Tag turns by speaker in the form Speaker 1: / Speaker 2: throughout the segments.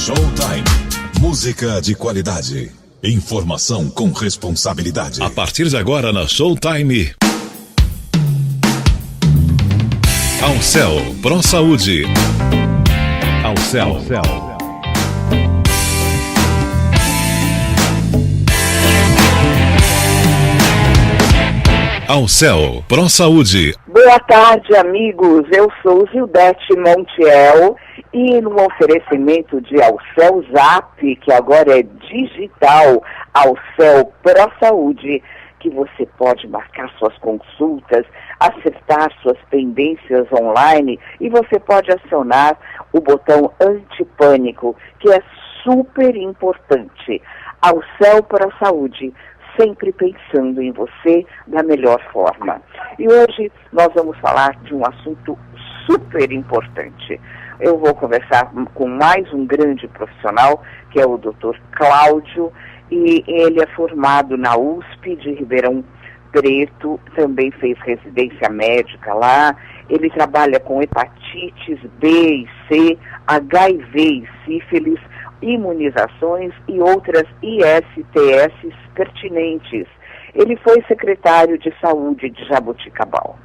Speaker 1: Showtime. Música de qualidade. Informação com responsabilidade.
Speaker 2: A partir de agora na Showtime. Alcel Pro Saúde. Alcel. Alcel Pro Saúde.
Speaker 3: Boa tarde, amigos. Eu sou Zildete Montiel e no oferecimento de Alcel Zap, que agora é digital, Alcel Pro Saúde, que você pode marcar suas consultas, acertar suas pendências online e você pode acionar o botão antipânico, que é super importante. Alcel Pro Saúde, sempre pensando em você da melhor forma. E hoje nós vamos falar de um assunto super importante. Eu vou conversar com mais um grande profissional, que é o Dr. Cláudio, e ele é formado na USP de Ribeirão Preto, também fez residência médica lá. Ele trabalha com hepatites B e C, HIV e sífilis, imunizações e outras ISTS pertinentes. Ele foi secretário de saúde de Jaboticabal.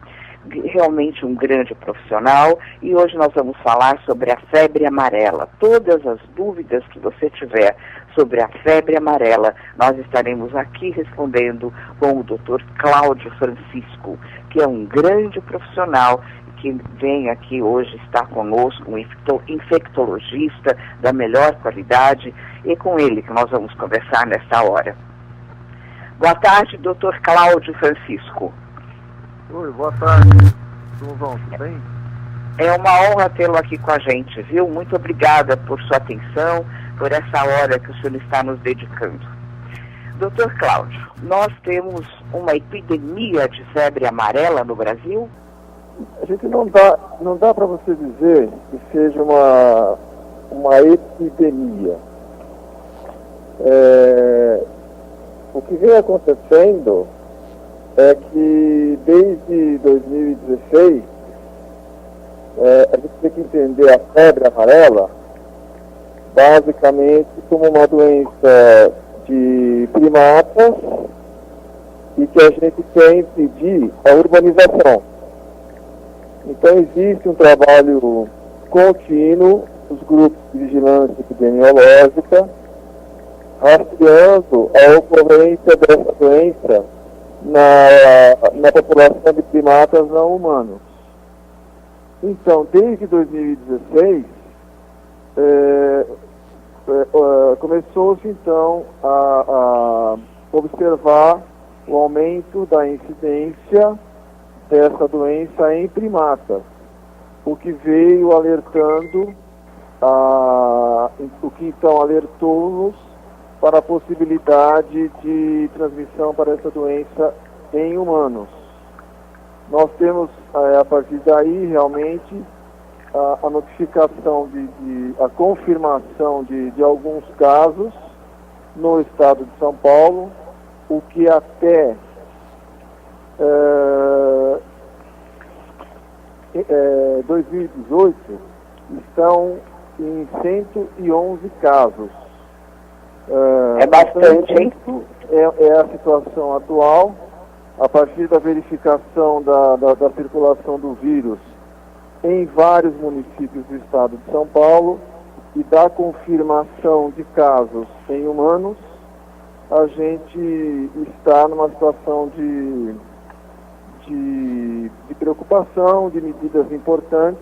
Speaker 3: Realmente um grande profissional, e hoje nós vamos falar sobre a febre amarela. Todas as dúvidas que você tiver sobre a febre amarela, nós estaremos aqui respondendo com o Dr. Cláudio Francisco, que é um grande profissional que vem aqui hoje estar conosco, um infectologista da melhor qualidade, e com ele que nós vamos conversar nesta hora. Boa tarde, Dr. Cláudio Francisco.
Speaker 4: Oi, boa tarde. Tudo bom? Tudo bem?
Speaker 3: É uma honra tê-lo aqui com a gente, viu? Muito obrigada por sua atenção, por essa hora que o senhor está nos dedicando. Dr. Cláudio, nós temos uma epidemia de febre amarela no Brasil?
Speaker 4: A gente não dá para você dizer que seja uma epidemia. O que vem acontecendo é que desde 2016 a gente tem que entender a febre amarela basicamente como uma doença de primatas e que a gente quer impedir a urbanização. Então existe um trabalho contínuo dos grupos de vigilância epidemiológica rastreando a ocorrência dessa doença na população de primatas não humanos. Então, desde 2016, começou-se então a observar o aumento da incidência dessa doença em primatas, o que veio alertando, o que então alertou-nos para a possibilidade de transmissão para essa doença em humanos. Nós temos, a partir daí, realmente, a notificação, a confirmação de alguns casos no estado de São Paulo, o que até 2018 estão em 111 casos.
Speaker 3: É bastante, hein?
Speaker 4: Isso é a situação atual, a partir da verificação da circulação do vírus em vários municípios do estado de São Paulo e da confirmação de casos em humanos, a gente está numa situação de preocupação, de medidas importantes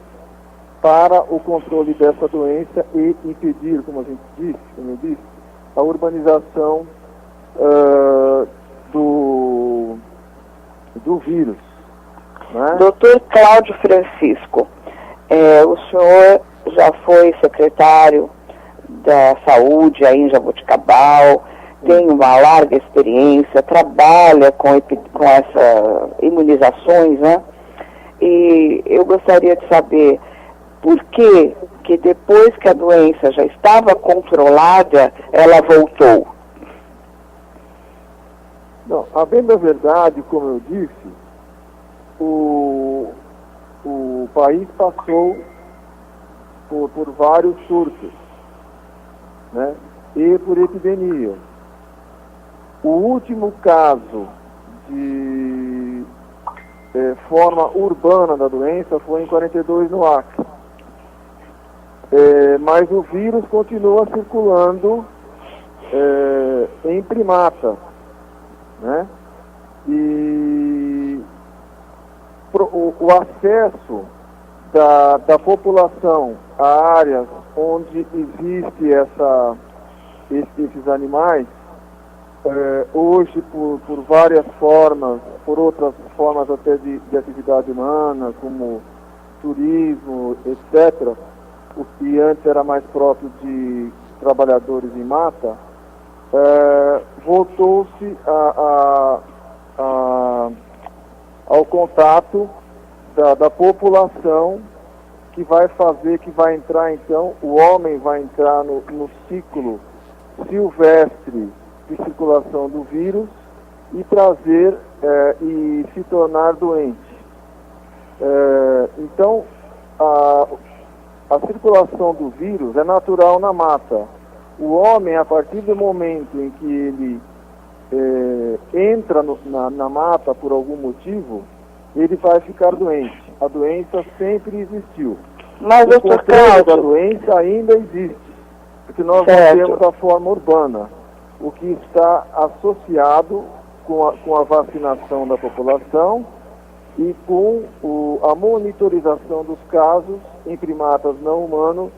Speaker 4: para o controle dessa doença e impedir, como eu disse, a urbanização do vírus. Né?
Speaker 3: Dr. Cláudio Francisco, o senhor já foi secretário da saúde aí em Jaboticabal, tem uma larga experiência, trabalha com essas imunizações, né? E eu gostaria de saber por que depois que a doença já estava controlada, ela voltou.
Speaker 4: Não, a bem da verdade, como eu disse, o país passou por vários surtos. né, e por epidemias. O último caso de forma urbana da doença foi em 42 no Acre. Mas o vírus continua circulando em primatas, né? E o acesso da população a áreas onde existe esses animais, hoje por várias formas, por outras formas até de atividade humana, como turismo, etc., o que antes era mais próprio de trabalhadores em mata, voltou-se ao contato da população, que vai entrar então, o homem vai entrar no ciclo silvestre de circulação do vírus e trazer e se tornar doente. Então, a circulação do vírus é natural na mata. O homem, a partir do momento em que ele entra na mata por algum motivo, ele vai ficar doente. A doença sempre existiu.
Speaker 3: Mas,
Speaker 4: o controle
Speaker 3: Cláudio,
Speaker 4: da doença ainda existe, porque nós não temos a forma urbana, o que está associado com a vacinação da população e com a monitorização dos casos em primatas não humanos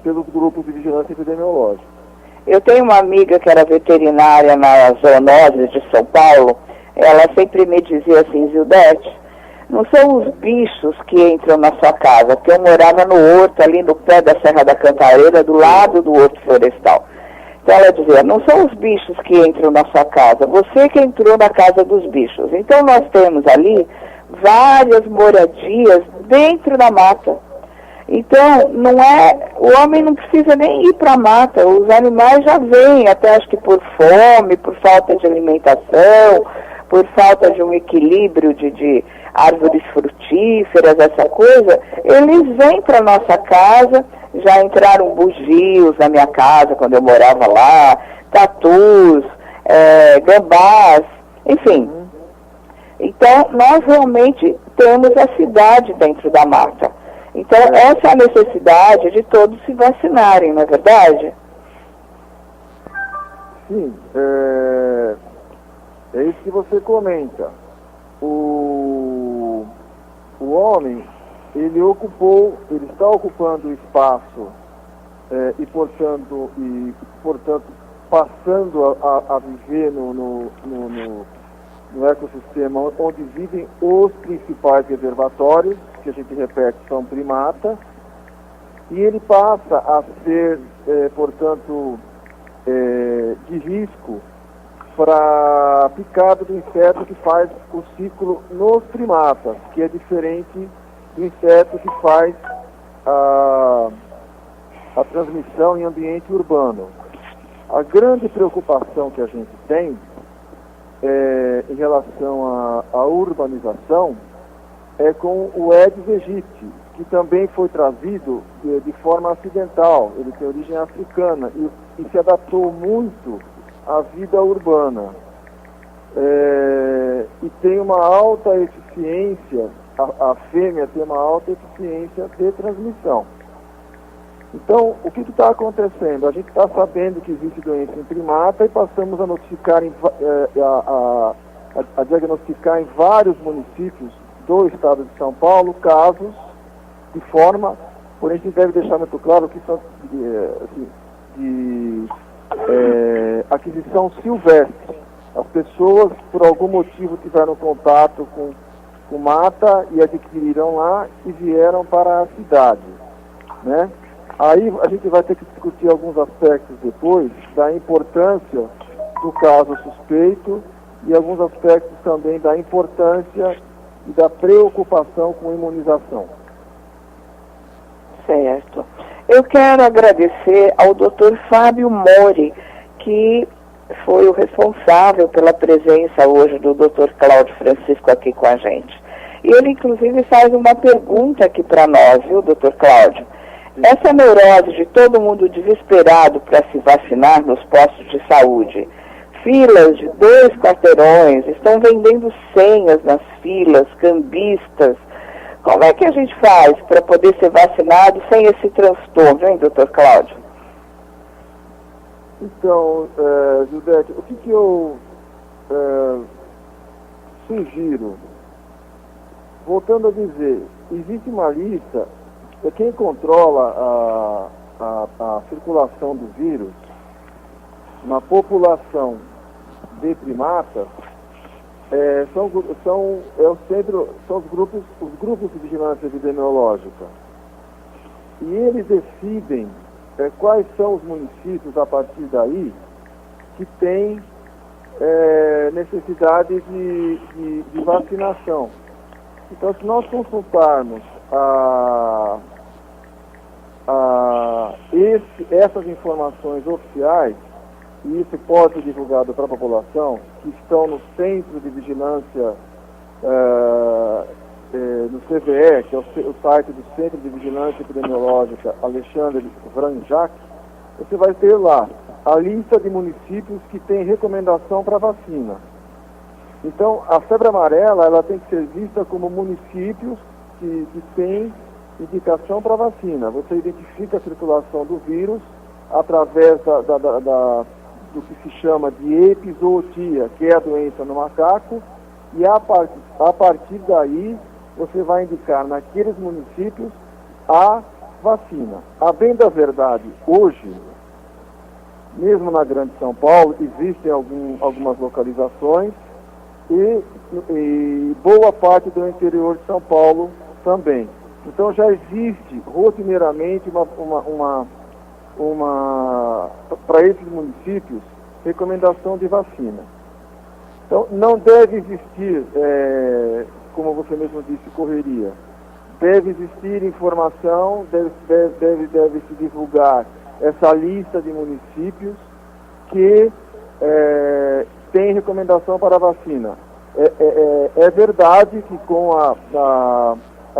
Speaker 4: pelos grupos de vigilância epidemiológica.
Speaker 3: Eu tenho uma amiga que era veterinária na zoonose de São Paulo. Ela sempre me dizia assim: Zildete, não são os bichos que entram na sua casa, porque eu morava no horto, ali no pé da Serra da Cantareira, do lado do horto florestal. Então ela dizia: não são os bichos que entram na sua casa, você que entrou na casa dos bichos. Então nós temos ali várias moradias dentro da mata. Então, o homem não precisa nem ir para a mata, os animais já vêm, até acho que por fome, por falta de alimentação, por falta de um equilíbrio de árvores frutíferas, essa coisa, eles vêm para nossa casa. Já entraram bugios na minha casa quando eu morava lá, tatus, gambás, enfim. Então, nós realmente temos a cidade dentro da mata. Então, essa é a necessidade de todos se vacinarem, não é verdade?
Speaker 4: Sim, é isso que você comenta. O homem, ele está ocupando o espaço e, portanto, passando a viver no ecossistema onde vivem os principais reservatórios, que a gente repete, são primata, e ele passa a ser, portanto, de risco para picada do inseto que faz o ciclo nos primatas, que é diferente do inseto que faz a transmissão em ambiente urbano. A grande preocupação que a gente tem em relação à urbanização é com o Aedes aegypti, que também foi trazido de forma acidental. Ele tem origem africana e se adaptou muito à vida urbana. E tem uma alta eficiência, a fêmea tem uma alta eficiência de transmissão. Então, o que está acontecendo? A gente está sabendo que existe doença em primata e passamos a notificar, a diagnosticar em vários municípios do estado de São Paulo casos de forma, porém a gente deve deixar muito claro que são de aquisição silvestre. As pessoas, por algum motivo, tiveram contato com mata e adquiriram lá e vieram para a cidade, né? Aí a gente vai ter que discutir alguns aspectos depois da importância do caso suspeito e alguns aspectos também da importância e da preocupação com imunização.
Speaker 3: Certo. Eu quero agradecer ao Dr. Fábio Mori, que foi o responsável pela presença hoje do Dr. Cláudio Francisco aqui com a gente. E ele, inclusive, faz uma pergunta aqui para nós, viu, Dr. Cláudio? essa neurose de todo mundo desesperado para se vacinar nos postos de saúde, filas de 2 quarteirões, estão vendendo senhas nas filas, cambistas. Como é que a gente faz para poder ser vacinado sem esse transtorno, hein, doutor Cláudio?
Speaker 4: Então, Judete, o que eu sugiro? Voltando a dizer, existe uma lista, quem controla a circulação do vírus na população de primatas são os grupos de vigilância epidemiológica. E eles decidem quais são os municípios, a partir daí, que têm necessidade de vacinação. Então, se nós consultarmos essas informações oficiais, e isso pode ser divulgado para a população, que estão no Centro de Vigilância, no CVE, que é o site do Centro de Vigilância Epidemiológica Alexandre Vranjak, você vai ter lá a lista de municípios que têm recomendação para vacina. Então, a febre amarela, ela tem que ser vista como municípios que têm indicação para vacina. Você identifica a circulação do vírus através do que se chama de epizootia, que é a doença no macaco, e a partir daí você vai indicar naqueles municípios a vacina. A bem da verdade, hoje, mesmo na Grande São Paulo, existem algumas localizações e boa parte do interior de São Paulo também. Então já existe rotineiramente para esses municípios, recomendação de vacina. Então, não deve existir, como você mesmo disse, correria. Deve existir informação, deve se divulgar essa lista de municípios que têm recomendação para vacina. É verdade que com a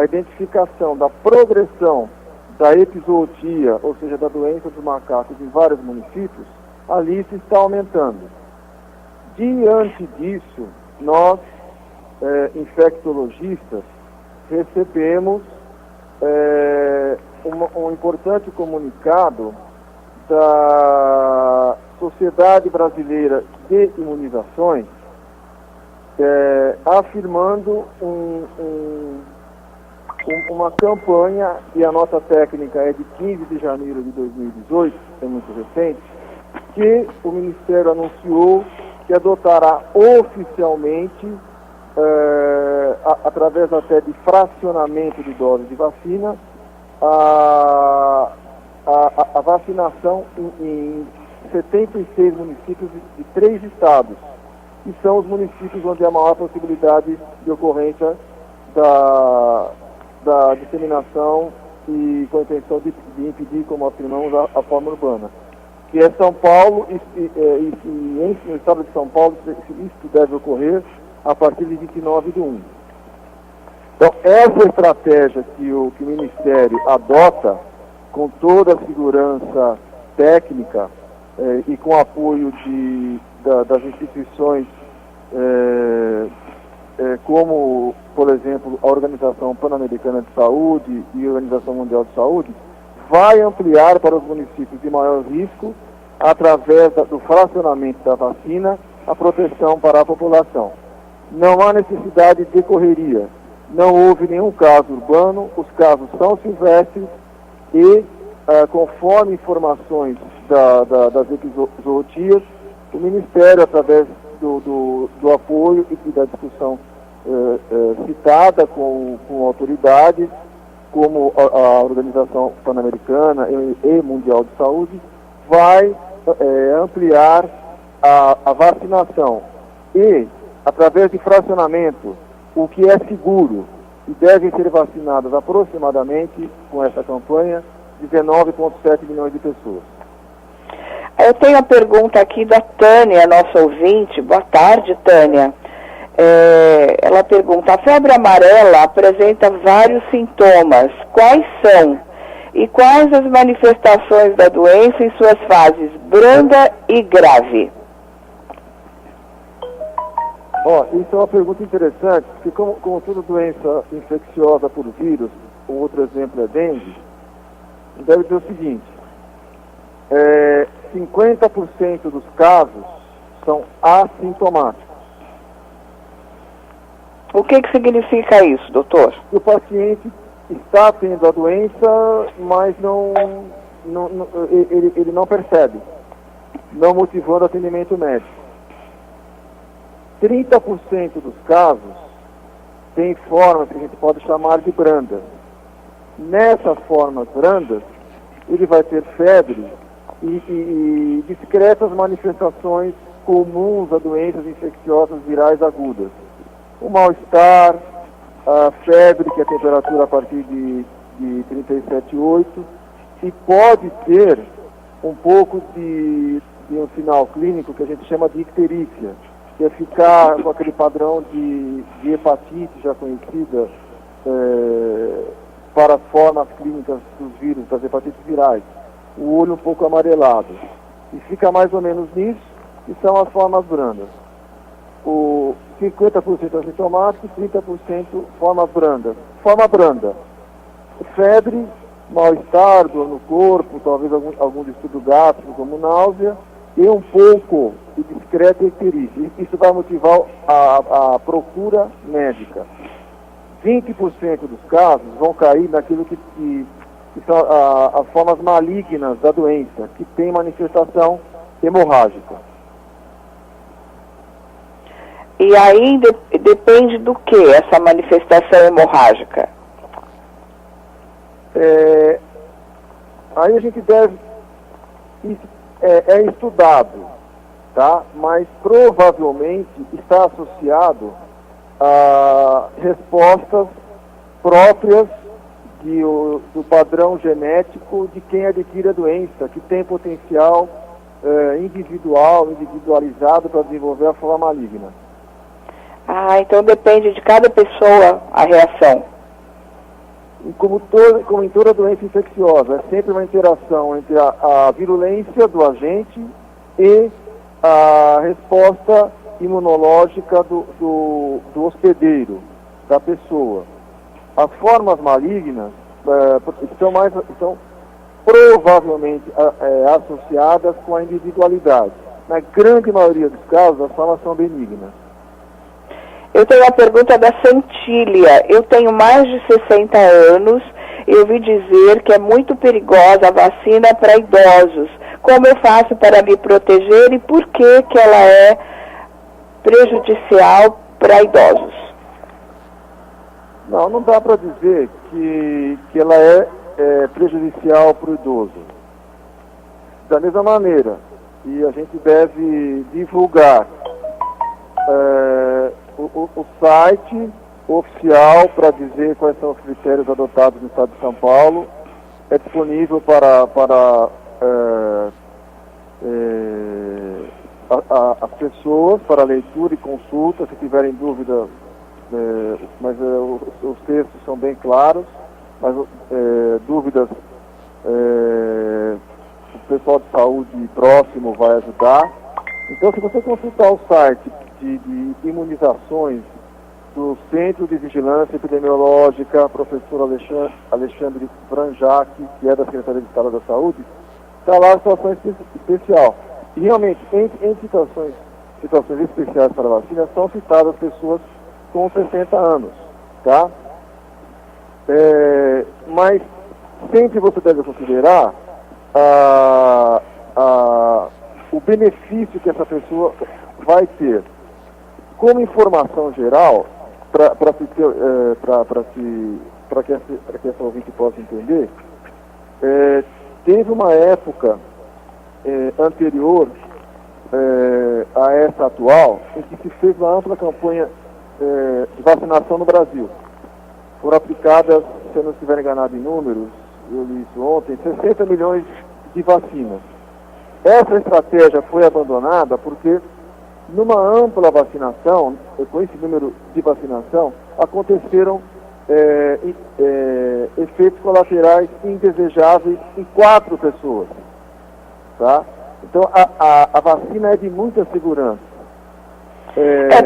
Speaker 4: identificação da progressão da epizootia, ou seja, da doença dos macacos em vários municípios, a lista está aumentando. Diante disso, nós, infectologistas, recebemos um importante comunicado da Sociedade Brasileira de Imunizações, afirmando uma campanha, e a nota técnica é de 15 de janeiro de 2018, é muito recente, que o Ministério anunciou que adotará oficialmente, através até de fracionamento de doses de vacina, a vacinação em 76 municípios de 3 estados, que são os municípios onde há maior possibilidade de ocorrência da disseminação e com a intenção de impedir, como afirmamos, a forma urbana, que é São Paulo e no estado de São Paulo isso deve ocorrer a partir de 29/1. Então, essa estratégia que o Ministério adota, com toda a segurança técnica e com apoio das instituições como, por exemplo, a Organização Pan-Americana de Saúde e a Organização Mundial de Saúde, vai ampliar para os municípios de maior risco, através do fracionamento da vacina, a proteção para a população. Não há necessidade de correria. Não houve nenhum caso urbano, os casos são silvestres e, conforme informações das epizootias, o Ministério, através do apoio e da discussão citada com autoridades, como a Organização Pan-Americana e Mundial de Saúde, vai ampliar a vacinação e, através de fracionamento, o que é seguro, e devem ser vacinadas aproximadamente, com essa campanha, 19,7 milhões de pessoas.
Speaker 3: Eu tenho a pergunta aqui da Tânia, nossa ouvinte. Boa tarde, Tânia. Ela pergunta: a febre amarela apresenta vários sintomas. Quais são? E quais as manifestações da doença em suas fases branda e grave?
Speaker 4: Isso é uma pergunta interessante, porque como toda doença infecciosa por vírus, o outro exemplo é dengue, deve dizer o seguinte, 50% dos casos são assintomáticos.
Speaker 3: O que significa isso, doutor?
Speaker 4: O paciente está tendo a doença, mas ele não percebe, não motivando atendimento médico. 30% dos casos tem formas que a gente pode chamar de brandas. Nessas formas brandas, ele vai ter febre e discretas manifestações comuns a doenças infecciosas virais agudas. O mal-estar, a febre, que é a temperatura a partir de 37,8, e pode ter um pouco de um sinal clínico que a gente chama de icterícia, que é ficar com aquele padrão de hepatite já conhecida para as formas clínicas dos vírus, das hepatites virais, o olho um pouco amarelado. E fica mais ou menos nisso, e são as formas brandas. O 50% assintomático, 30% formas brandas. Forma branda, febre, mal-estar, dor no corpo, talvez algum distúrbio gástrico, como náusea, e um pouco de discreta icterícia. Isso vai motivar a procura médica. 20% dos casos vão cair naquilo que são as formas malignas da doença, que tem manifestação hemorrágica.
Speaker 3: E aí depende do que essa manifestação hemorrágica?
Speaker 4: Aí a gente deve... É estudado, tá? Mas provavelmente está associado a respostas próprias do padrão genético de quem adquire a doença, que tem potencial individualizado para desenvolver a forma maligna.
Speaker 3: Então depende de cada pessoa a reação.
Speaker 4: E como em toda doença infecciosa, é sempre uma interação entre a virulência do agente e a resposta imunológica do hospedeiro, da pessoa. As formas malignas estão provavelmente associadas com a individualidade. Na grande maioria dos casos, as formas são benignas.
Speaker 3: Eu tenho uma pergunta da Santília. Eu tenho mais de 60 anos. Eu ouvi dizer que é muito perigosa a vacina para idosos. Como eu faço para me proteger e por que ela é prejudicial para idosos?
Speaker 4: Não dá para dizer que ela é prejudicial para o idoso. Da mesma maneira, e a gente deve divulgar o site oficial para dizer quais são os critérios adotados no Estado de São Paulo. É disponível para as pessoas, para leitura e consulta, se tiverem dúvida, mas os textos são bem claros, mas dúvidas o pessoal de saúde próximo vai ajudar. Então, se você consultar o site de imunizações do Centro de Vigilância Epidemiológica, professor Alexandre Franjac, que é da Secretaria de Estado da Saúde, está lá a situação especial. E realmente, em situações especiais para a vacina, são citadas pessoas com 60 anos, tá? Mas sempre você deve considerar o benefício que essa pessoa vai ter. Como informação geral, para que essa ouvinte possa entender, teve uma época anterior a essa atual, em que se fez uma ampla campanha de vacinação no Brasil. Foram aplicadas, se eu não estiver enganado em números, eu li isso ontem, 60 milhões de vacinas. Essa estratégia foi abandonada porque numa ampla vacinação, com esse número de vacinação, aconteceram efeitos colaterais indesejáveis em 4 pessoas. Tá? Então, a vacina é de muita segurança.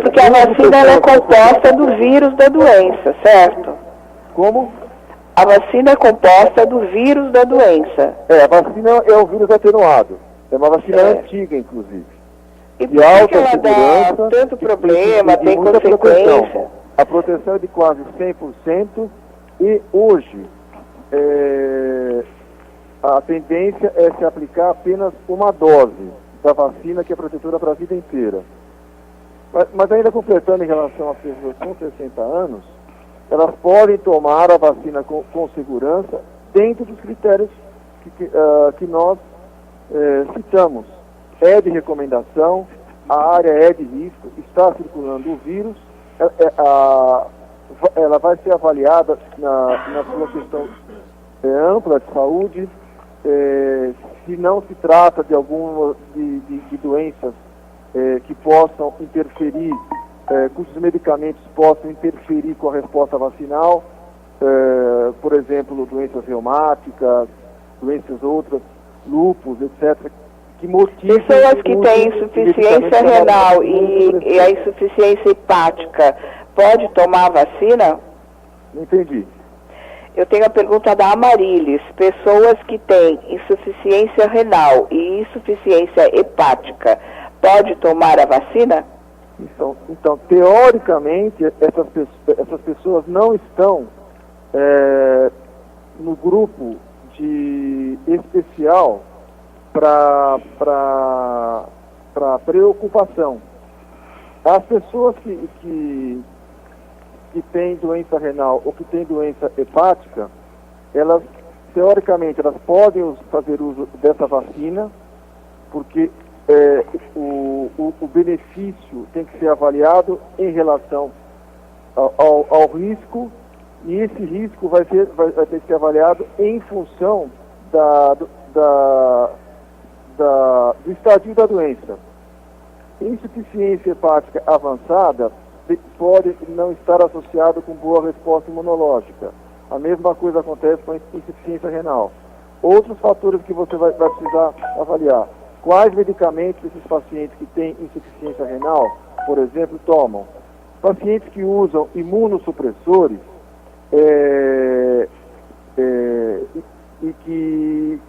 Speaker 3: Porque a vacina ela é composta do vírus da doença, certo?
Speaker 4: Como?
Speaker 3: A vacina é composta do vírus da doença.
Speaker 4: A vacina é o vírus atenuado. É uma vacina antiga, inclusive.
Speaker 3: E por que ela dá tanto problema, tem consequência?
Speaker 4: A proteção é de quase 100% e hoje a tendência é se aplicar apenas uma dose da vacina que é protetora para a vida inteira. Mas ainda completando em relação às pessoas com 60 anos, elas podem tomar a vacina com segurança dentro dos critérios que nós citamos. É de recomendação, a área é de risco, está circulando o vírus, ela vai ser avaliada na sua questão ampla de saúde, se não se trata de alguma de doenças que possam interferir, cujos medicamentos possam interferir com a resposta vacinal, por exemplo, doenças reumáticas, doenças outras, lúpus, etc., que motivam...
Speaker 3: Pessoas que têm insuficiência renal e a insuficiência hepática, pode tomar a vacina?
Speaker 4: Não entendi.
Speaker 3: Eu tenho a pergunta da Amarilis. Pessoas que têm insuficiência renal e insuficiência hepática, pode tomar a vacina?
Speaker 4: Então teoricamente, essas pessoas não estão no grupo de especial para preocupação. As pessoas que têm doença renal ou que têm doença hepática, elas, teoricamente, elas podem fazer uso dessa vacina, porque o benefício tem que ser avaliado em relação ao risco, e esse risco vai ter que ser avaliado em função do estadio da doença. Insuficiência hepática avançada pode não estar associado com boa resposta imunológica. A mesma coisa acontece com a insuficiência renal. Outros fatores que você vai precisar avaliar. Quais medicamentos esses pacientes que têm insuficiência renal, por exemplo, tomam? Pacientes que usam imunossupressores e que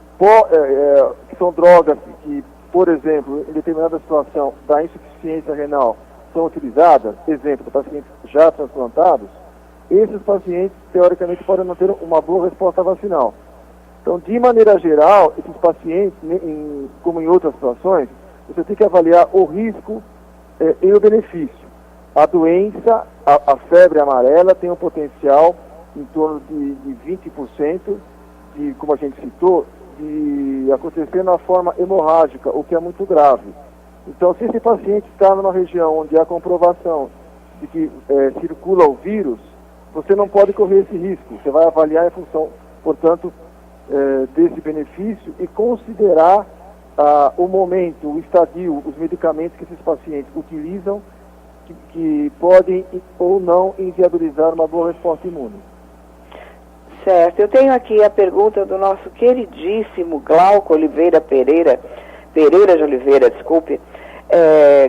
Speaker 4: são drogas que, por exemplo, em determinada situação da insuficiência renal, são utilizadas, exemplo, pacientes já transplantados, esses pacientes, teoricamente, podem não ter uma boa resposta vacinal. Então, de maneira geral, esses pacientes, como em outras situações, você tem que avaliar o risco e o benefício. A doença, a febre amarela, tem um potencial em torno de 20%, como a gente citou, de acontecer na forma hemorrágica, o que é muito grave. Então, se esse paciente está numa região onde há comprovação de que circula o vírus, você não pode correr esse risco. Você vai avaliar em função, portanto, desse benefício e considerar o momento, o estadio, os medicamentos que esses pacientes utilizam, que podem ou não inviabilizar uma boa resposta imune.
Speaker 3: Certo. Eu tenho aqui a pergunta do nosso queridíssimo Glauco Pereira de Oliveira, desculpe.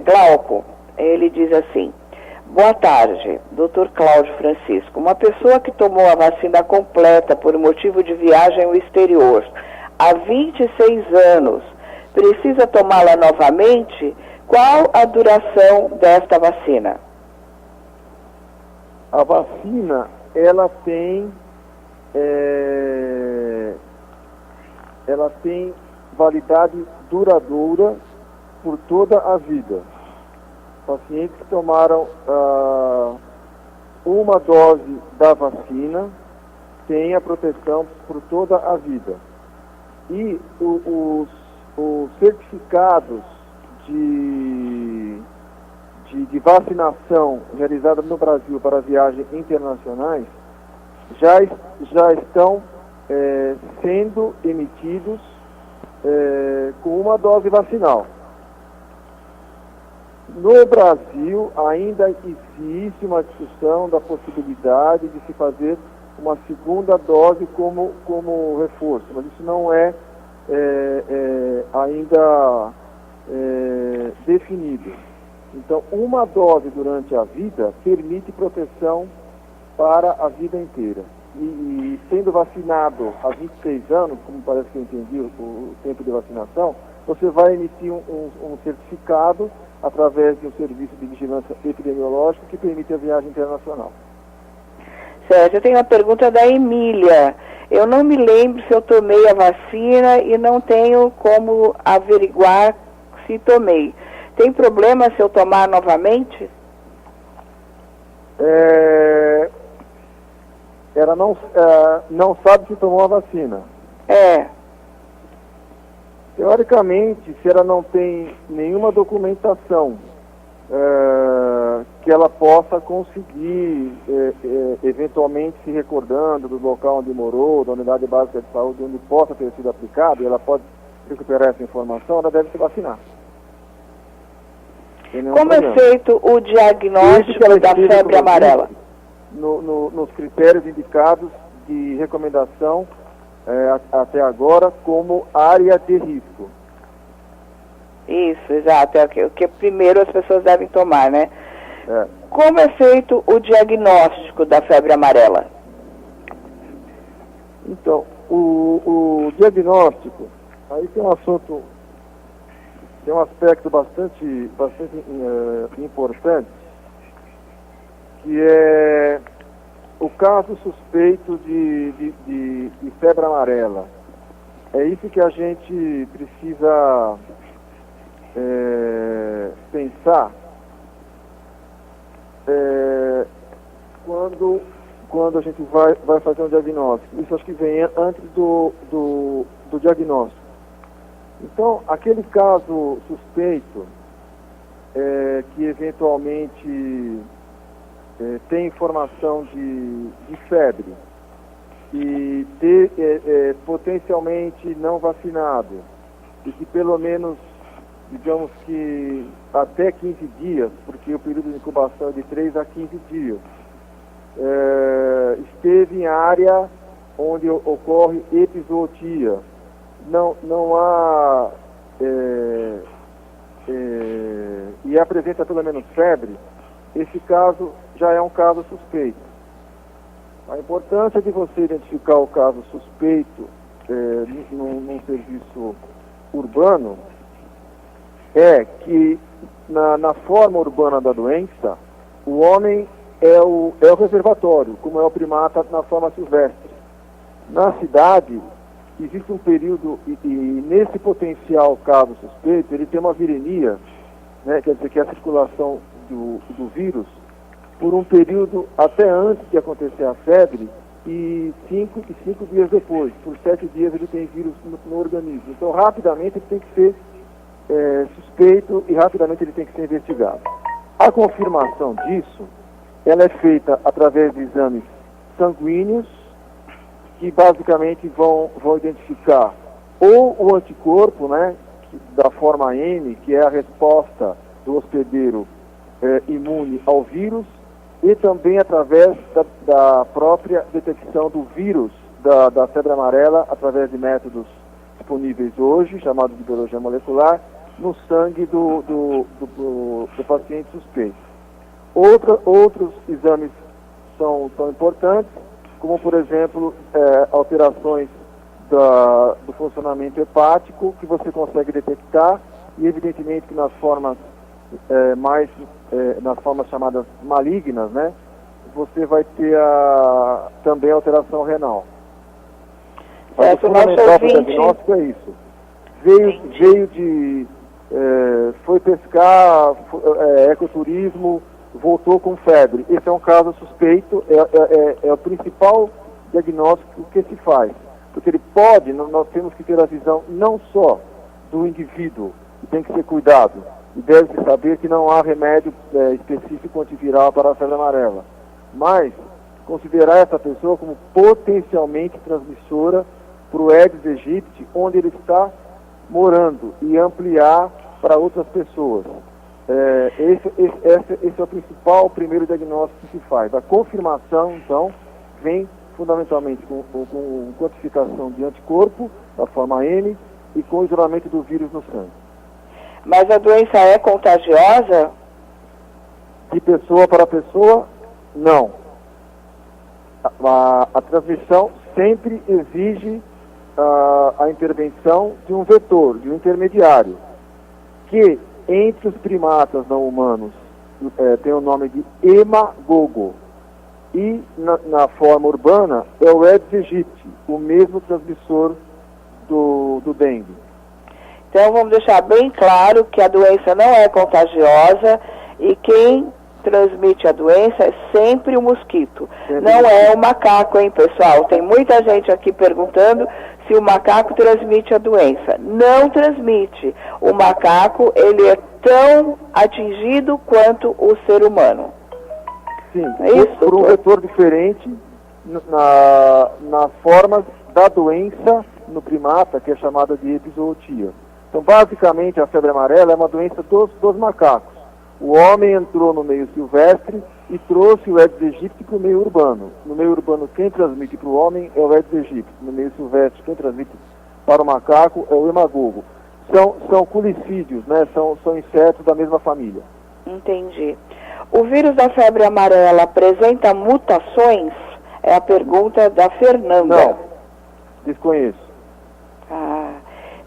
Speaker 3: Glauco, ele diz assim: boa tarde, Dr. Cláudio Francisco. Uma pessoa que tomou a vacina completa por motivo de viagem ao exterior há 26 anos, precisa tomá-la novamente? Qual a duração desta vacina?
Speaker 4: A vacina, ela tem validade duradoura por toda a vida. Pacientes que tomaram uma dose da vacina têm a proteção por toda a vida. E os certificados de vacinação realizados no Brasil para viagens internacionais já estão sendo emitidos com uma dose vacinal. No Brasil, ainda existe uma discussão da possibilidade de se fazer uma segunda dose como reforço, mas isso não é, ainda definido. Então, uma dose durante a vida permite proteção para a vida inteira. E sendo vacinado há 26 anos, como parece que eu entendi o tempo de vacinação, você vai emitir um certificado através de um serviço de vigilância epidemiológica que permite a viagem internacional.
Speaker 3: Certo, eu tenho uma pergunta da Emília. Eu não me lembro se eu tomei a vacina e não tenho como averiguar se tomei. Tem problema se eu tomar novamente?
Speaker 4: Ela não sabe se tomou a vacina. Teoricamente, se ela não tem nenhuma documentação que ela possa conseguir, eventualmente se recordando do local onde morou, da unidade básica de saúde onde possa ter sido aplicado, e ela pode recuperar essa informação, ela deve se vacinar.
Speaker 3: Como é feito o diagnóstico da febre amarela?
Speaker 4: Nos critérios indicados de recomendação até agora como área de risco.
Speaker 3: Isso, exato. É o que primeiro as pessoas devem tomar, né? Como é feito o diagnóstico da febre amarela?
Speaker 4: Então, o diagnóstico, aí tem um assunto, tem um aspecto bastante importante, que é o caso suspeito de febre amarela. É isso que a gente precisa pensar quando a gente vai fazer um diagnóstico. Isso acho que vem antes do diagnóstico. Então, aquele caso suspeito que eventualmente tem informação de febre e potencialmente não vacinado e que pelo menos, digamos que até 15 dias, porque o período de incubação é de 3 a 15 dias, esteve em área onde ocorre epizootia, não há e apresenta pelo menos febre, esse caso já é um caso suspeito. A importância de você identificar o caso suspeito num serviço urbano é que na forma urbana da doença, o homem é o reservatório, como é o primata na forma silvestre. Na cidade, existe um período, e nesse potencial caso suspeito, ele tem uma viremia, né, quer dizer que é a circulação do vírus, por um período até antes de acontecer a febre e 5 dias depois. Por 7 dias ele tem vírus no organismo. Então, rapidamente ele tem que ser suspeito e rapidamente ele tem que ser investigado. A confirmação disso, ela é feita através de exames sanguíneos, que basicamente vão identificar ou o anticorpo, né, da forma M, que é a resposta do hospedeiro imune ao vírus, e também através da própria detecção do vírus da febre amarela, através de métodos disponíveis hoje, chamados de biologia molecular, no sangue do paciente suspeito. Outros exames são importantes, como, por exemplo, alterações do funcionamento hepático, que você consegue detectar, e evidentemente que nas formas nas formas chamadas malignas, né, você vai ter também a alteração renal. Mas o fundamental para o diagnóstico é isso. Foi pescar, ecoturismo, voltou com febre. Esse é um caso suspeito, é o principal diagnóstico que se faz. Porque nós temos que ter a visão não só do indivíduo, que tem que ser cuidado, e deve-se saber que não há remédio específico antiviral para a febre amarela, mas considerar essa pessoa como potencialmente transmissora para o Aedes aegypti, onde ele está morando, e ampliar para outras pessoas. Esse é o principal primeiro diagnóstico que se faz. A confirmação, então, vem fundamentalmente com quantificação de anticorpo, da forma M, e com isolamento do vírus no sangue.
Speaker 3: Mas a doença é contagiosa?
Speaker 4: De pessoa para pessoa, não. A transmissão sempre exige a intervenção de um vetor, de um intermediário, que entre os primatas não humanos tem o nome de emagogo. E na forma urbana é o Aedes aegypti, o mesmo transmissor do dengue.
Speaker 3: Então vamos deixar bem claro que a doença não é contagiosa e quem transmite a doença é sempre o mosquito. Não é o macaco, hein, pessoal? Tem muita gente aqui perguntando se o macaco transmite a doença. Não transmite. O macaco, ele é tão atingido quanto o ser humano.
Speaker 4: Sim,
Speaker 3: é isso,
Speaker 4: por um vetor diferente na forma da doença no primata, que é chamada de epizootia. Então, basicamente, a febre amarela é uma doença dos macacos. O homem entrou no meio silvestre e trouxe o Aedes aegypti para o meio urbano. No meio urbano, quem transmite para o homem é o Aedes aegypti. No meio silvestre, quem transmite para o macaco é o emagogo. São culicídios, né? São insetos da mesma família.
Speaker 3: Entendi. O vírus da febre amarela apresenta mutações? É a pergunta da Fernanda.
Speaker 4: Não, desconheço.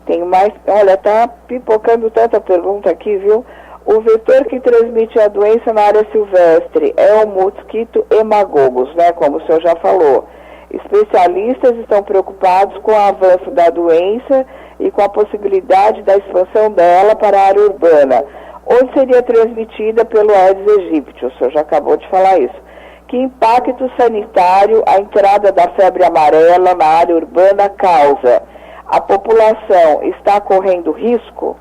Speaker 3: Tem mais... Olha, tá pipocando tanta pergunta aqui, viu? O vetor que transmite a doença na área silvestre é o mosquito hemagogos, né? Como o senhor já falou. Especialistas estão preocupados com o avanço da doença e com a possibilidade da expansão dela para a área urbana, onde seria transmitida pelo Aedes aegypti. O senhor já acabou de falar isso. Que impacto sanitário a entrada da febre amarela na área urbana causa? A população está correndo risco?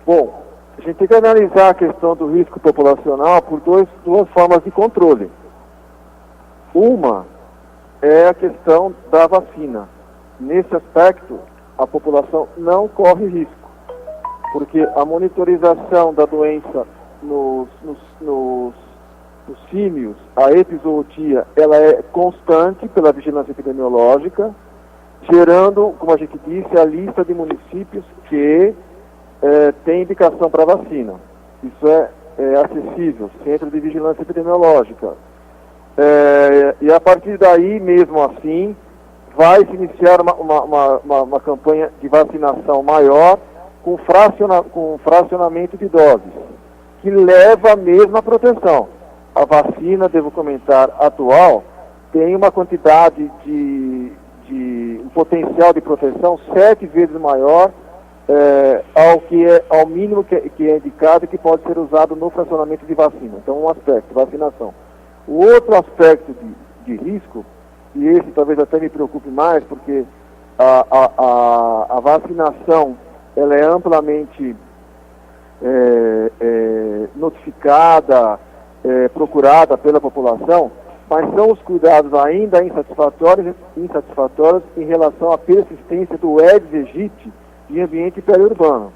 Speaker 4: Bom, a gente tem que analisar a questão do risco populacional por duas formas de controle. Uma é a questão da vacina. Nesse aspecto, a população não corre risco, porque a monitorização da doença nos símios, a epizootia, ela é constante pela vigilância epidemiológica, gerando, como a gente disse, a lista de municípios que tem indicação para vacina. Isso é acessível, Centro de Vigilância Epidemiológica. E a partir daí, mesmo assim, vai se iniciar uma campanha de vacinação maior com fracionamento de doses, que leva a mesma proteção. A vacina, devo comentar, atual, tem uma quantidade um potencial de proteção 7 vezes maior ao mínimo que é indicado e que pode ser usado no fracionamento de vacina. Então, um aspecto, vacinação. O outro aspecto de risco, e esse talvez até me preocupe mais, porque a vacinação ela é amplamente notificada, procurada pela população, mas são os cuidados ainda insatisfatórios em relação à persistência do Aedes aegypti em ambiente periurbano.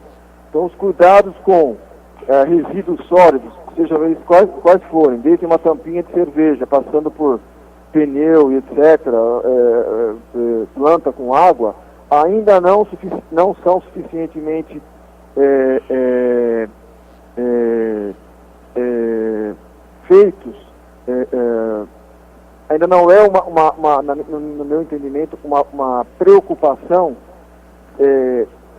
Speaker 4: Então, os cuidados com resíduos sólidos, sejam eles quais forem, desde uma tampinha de cerveja, passando por pneu e etc., planta com água, ainda não são suficientemente feitos, ainda não é no meu entendimento, uma preocupação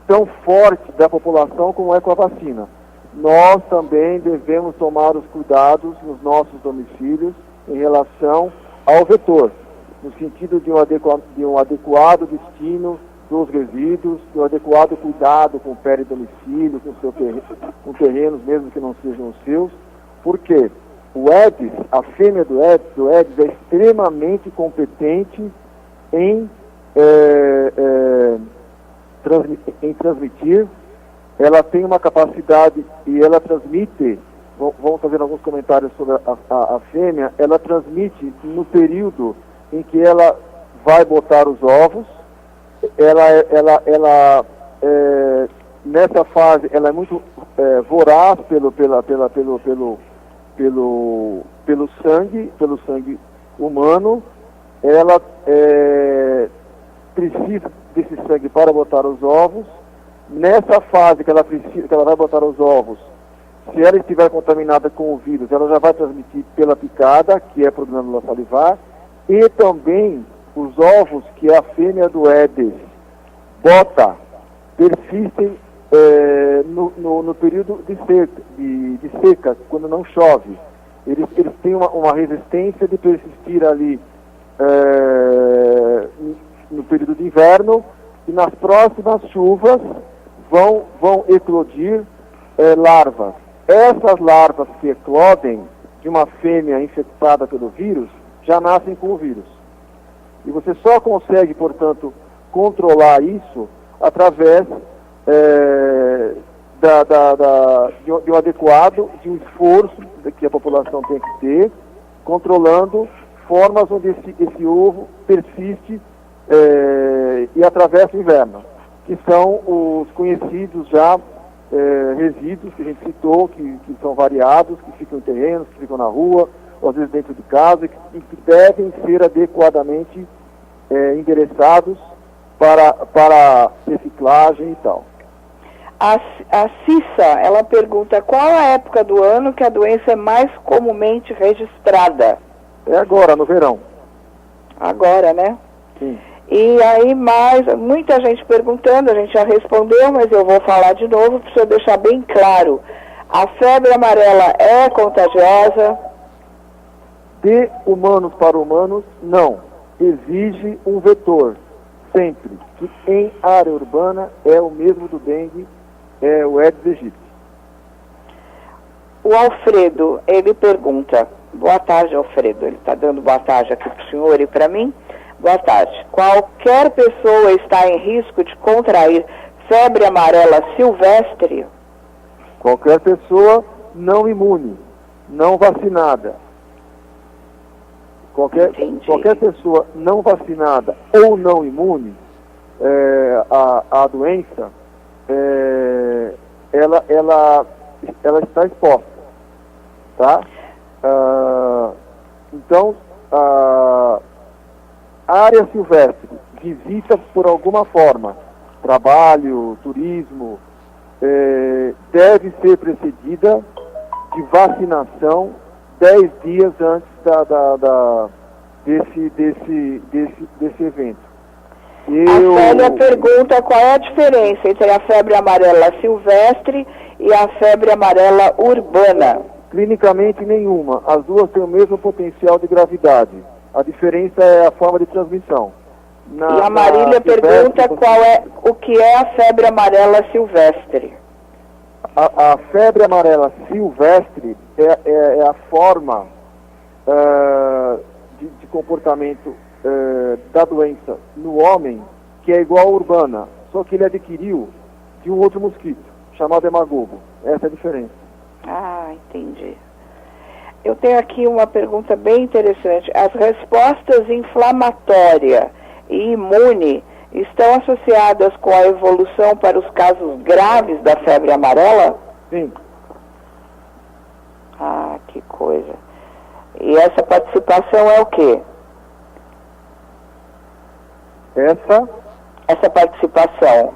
Speaker 4: tão forte da população como é com a vacina. Nós também devemos tomar os cuidados nos nossos domicílios em relação ao vetor, no sentido de um adequado destino dos resíduos, de um adequado cuidado com o peridomicílio, com terrenos mesmo que não sejam os seus, porque o Aedes, a fêmea do Aedes é extremamente competente em transmitir. Ela tem uma capacidade e ela transmite, vamos fazer alguns comentários sobre a fêmea, ela transmite no período em que ela vai botar os ovos, ela nessa fase ela é muito voraz pelo sangue humano. Ela precisa desse sangue para botar os ovos. Nessa fase que ela vai botar os ovos, se ela estiver contaminada com o vírus, ela já vai transmitir pela picada, que é por glândula salivar, e também os ovos que a fêmea do Aedes bota persistem no período de seca, quando não chove. Eles têm uma resistência de persistir ali no período de inverno, e nas próximas chuvas vão eclodir larvas. Essas larvas que eclodem de uma fêmea infectada pelo vírus já nascem com o vírus. E você só consegue, portanto, controlar isso através de um adequado, de um esforço que a população tem que ter, controlando formas onde esse ovo persiste e atravessa o inverno, que são os conhecidos já resíduos que a gente citou, que são variados, que ficam em terrenos, que ficam na rua, ou às vezes dentro de casa, e que devem ser adequadamente endereçados para reciclagem e tal.
Speaker 3: A Cissa, ela pergunta qual a época do ano que a doença é mais comumente registrada?
Speaker 4: É agora, no verão.
Speaker 3: Agora, né?
Speaker 4: Sim.
Speaker 3: E aí muita gente perguntando, a gente já respondeu, mas eu vou falar de novo para o senhor deixar bem claro. A febre amarela é contagiosa?
Speaker 4: De humanos para humanos, não. Exige um vetor, sempre, que em área urbana é o mesmo do dengue, é o Aedes aegypti.
Speaker 3: O Alfredo, ele pergunta, boa tarde, Alfredo, ele está dando boa tarde aqui para o senhor e para mim. Boa tarde. Qualquer pessoa está em risco de contrair febre amarela silvestre?
Speaker 4: Qualquer pessoa não imune, não vacinada. Qualquer pessoa não vacinada ou não imune à doença, ela está exposta, tá? Então, a área silvestre, visita por alguma forma, trabalho, turismo, deve ser precedida de vacinação 10 dias antes desse evento.
Speaker 3: A Célia pergunta qual é a diferença entre a febre amarela silvestre e a febre amarela urbana.
Speaker 4: Clinicamente nenhuma. As duas têm o mesmo potencial de gravidade. A diferença é a forma de transmissão.
Speaker 3: E a Marília pergunta o que é a febre amarela silvestre.
Speaker 4: A febre amarela silvestre é a forma de comportamento da doença no homem, que é igual à urbana, só que ele adquiriu de um outro mosquito, chamado hemagogo. Essa é a diferença.
Speaker 3: Ah, entendi. Eu tenho aqui uma pergunta bem interessante. As respostas inflamatória e imune estão associadas com a evolução para os casos graves da febre amarela?
Speaker 4: Sim.
Speaker 3: Ah, que coisa. E essa participação é o quê? Essa participação.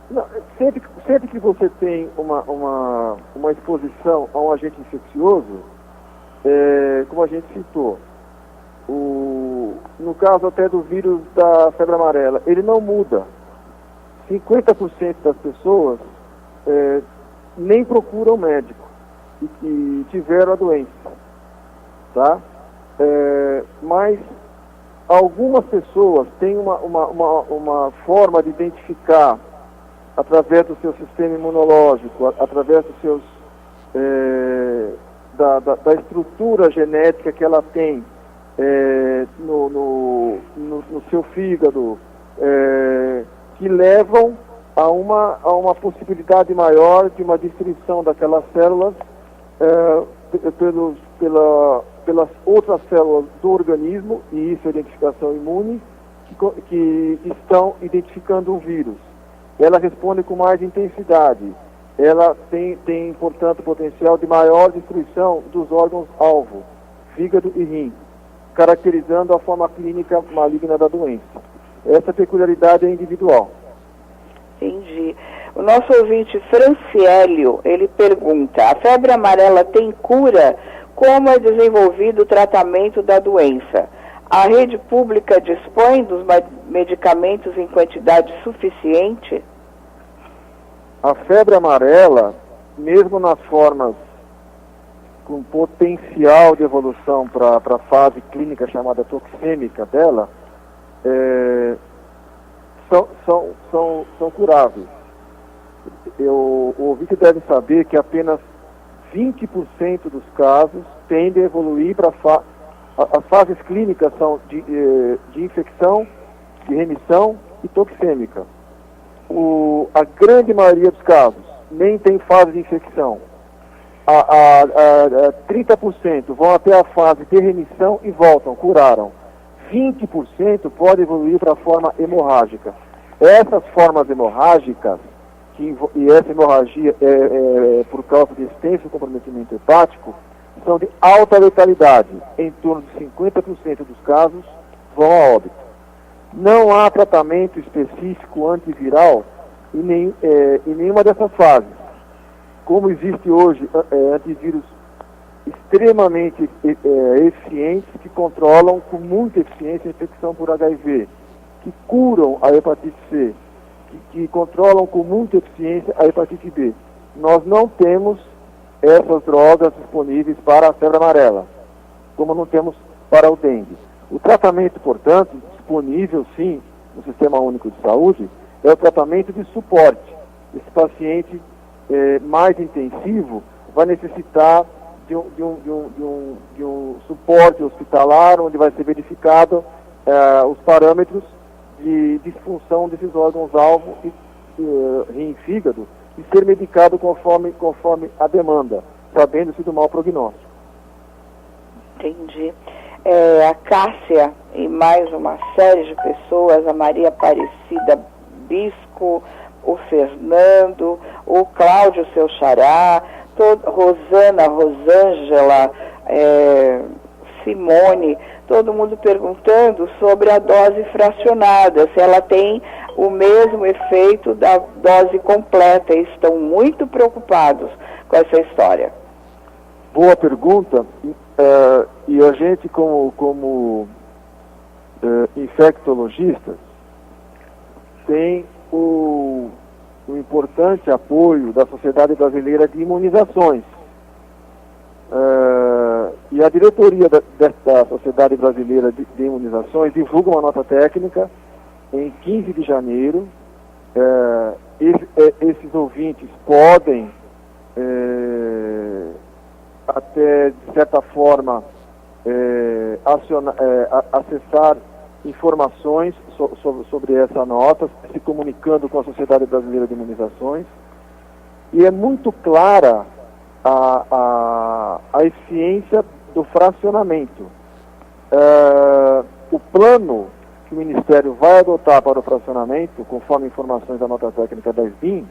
Speaker 4: Não, sempre que você tem uma exposição a um agente infeccioso, como a gente citou, no caso até do vírus da febre amarela, ele não muda. 50% das pessoas nem procuram médico e que tiveram a doença, tá? Mas algumas pessoas têm uma forma de identificar através do seu sistema imunológico, através dos seus da estrutura genética que ela tem no seu fígado, que levam a uma possibilidade maior de uma destruição daquelas células pelas outras células do organismo, e isso é identificação imune, que estão identificando um vírus. Ela responde com mais intensidade. Ela tem, portanto, potencial de maior destruição dos órgãos-alvo, fígado e rim, caracterizando a forma clínica maligna da doença. Essa peculiaridade é individual.
Speaker 3: Entendi. O nosso ouvinte Franciélio, ele pergunta: a febre amarela tem cura? Como é desenvolvido o tratamento da doença? A rede pública dispõe dos medicamentos em quantidade suficiente?
Speaker 4: A febre amarela, mesmo nas formas com potencial de evolução para a fase clínica chamada toxêmica dela, são curáveis. O ouvinte deve saber que apenas 20% dos casos tendem a evoluir para as fases clínicas são de infecção, de remissão e toxêmica. A grande maioria dos casos nem tem fase de infecção. 30% vão até a fase de remissão e voltam, curaram. 20% pode evoluir para a forma hemorrágica. Essas formas hemorrágicas, e essa hemorragia é por causa de extenso comprometimento hepático, são de alta letalidade. Em torno de 50% dos casos vão a óbito. Não há tratamento específico antiviral em nenhuma dessas fases. Como existe hoje antivírus extremamente eficientes que controlam com muita eficiência a infecção por HIV, que curam a hepatite C, que controlam com muita eficiência a hepatite B. Nós não temos essas drogas disponíveis para a febre amarela, como não temos para o dengue. O tratamento, portanto, disponível sim no Sistema Único de Saúde, é o tratamento de suporte. Esse paciente mais intensivo vai necessitar de um suporte hospitalar, onde vai ser verificado os parâmetros de disfunção desses órgãos-alvo, rim e fígado, e ser medicado conforme a demanda, sabendo-se do mau prognóstico.
Speaker 3: Entendi. A Cássia e mais uma série de pessoas, a Maria Aparecida Bisco, o Fernando, o Cláudio, seu xará, Rosana, Rosângela, Simone, todo mundo perguntando sobre a dose fracionada, se ela tem o mesmo efeito da dose completa, e estão muito preocupados com essa história.
Speaker 4: Boa pergunta, e a gente como infectologistas tem o importante apoio da Sociedade Brasileira de Imunizações. E a diretoria da Sociedade Brasileira de Imunizações divulga uma nota técnica em 15 de janeiro. Esses ouvintes podem, até de certa forma, acessar informações sobre essa nota, se comunicando com a Sociedade Brasileira de Imunizações. E é muito clara a eficiência do fracionamento. O plano que o Ministério vai adotar para o fracionamento, conforme informações da nota técnica da SBIM,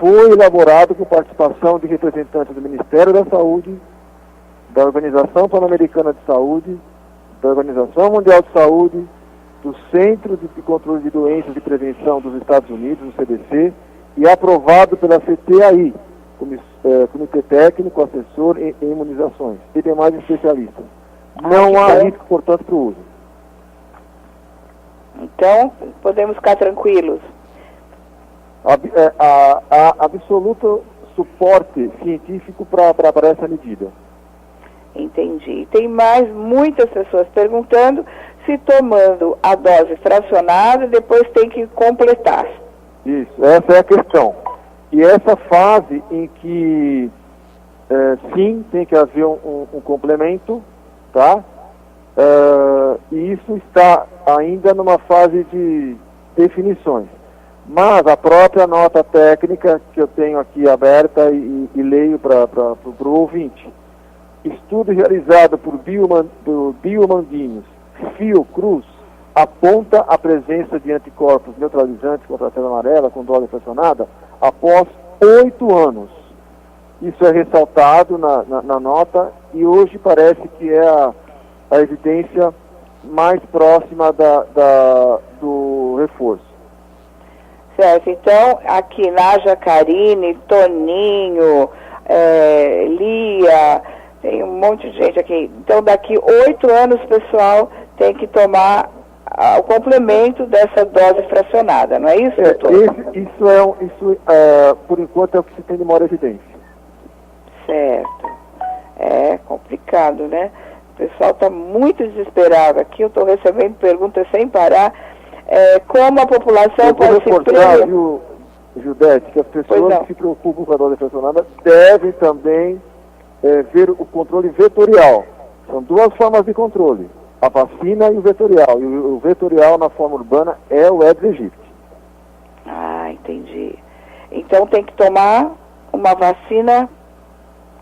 Speaker 4: foi elaborado com participação de representantes do Ministério da Saúde, da Organização Pan-Americana de Saúde, da Organização Mundial de Saúde, do Centro de Controle de Doenças e Prevenção dos Estados Unidos, o CDC, e aprovado pela CTAI, Comitê Técnico Assessor em Imunizações, e demais especialistas. Não há risco, portanto, para o uso.
Speaker 3: Então, podemos ficar tranquilos.
Speaker 4: Absoluto suporte científico para essa medida.
Speaker 3: Entendi. Tem muitas pessoas perguntando se tomando a dose fracionada depois tem que completar.
Speaker 4: Isso, essa é a questão. E essa fase em que sim, tem que haver um complemento, tá? E isso está ainda numa fase de definições. Mas a própria nota técnica que eu tenho aqui aberta e leio para o ouvinte. Estudo realizado por Biomanguinhos, Fiocruz, aponta a presença de anticorpos neutralizantes contra a febre amarela com dose fracionada após 8 anos. Isso é ressaltado na nota e hoje parece que é a evidência mais próxima do reforço.
Speaker 3: Certo, então aqui na Jacarine, Toninho, Lia, tem um monte de gente aqui. Então daqui 8 anos, pessoal, tem que tomar o complemento dessa dose fracionada, não é isso, doutor?
Speaker 4: Isso por enquanto é o que se tem de maior evidência.
Speaker 3: Certo. É complicado, né? O pessoal está muito desesperado aqui, eu estou recebendo perguntas sem parar. Como a população pode se prevenir?
Speaker 4: Viu, Gildete, que as pessoas que se preocupam com a dose fracionada devem também ver o controle vetorial. São 2 formas de controle, a vacina e o vetorial. E o vetorial na forma urbana é o Aedes aegypti.
Speaker 3: Ah, entendi. Então tem que tomar uma vacina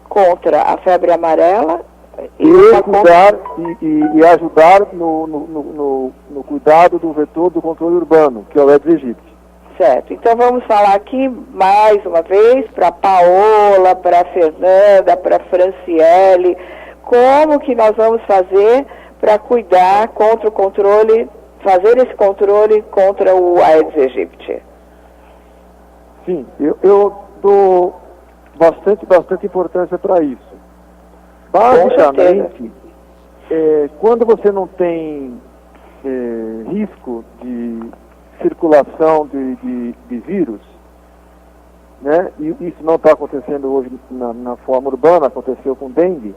Speaker 3: contra a febre amarela
Speaker 4: e cuidar e ajudar no cuidado do vetor do controle urbano, que é o Aedes aegypti.
Speaker 3: Certo. Então vamos falar aqui mais uma vez para a Paola, para a Fernanda, para a Franciele, como que nós vamos fazer para cuidar contra o controle, fazer esse controle contra o Aedes aegypti.
Speaker 4: Sim, eu dou bastante importância para isso. Basicamente, quando você não tem risco de circulação de vírus, né, e isso não está acontecendo hoje na forma urbana, aconteceu com dengue,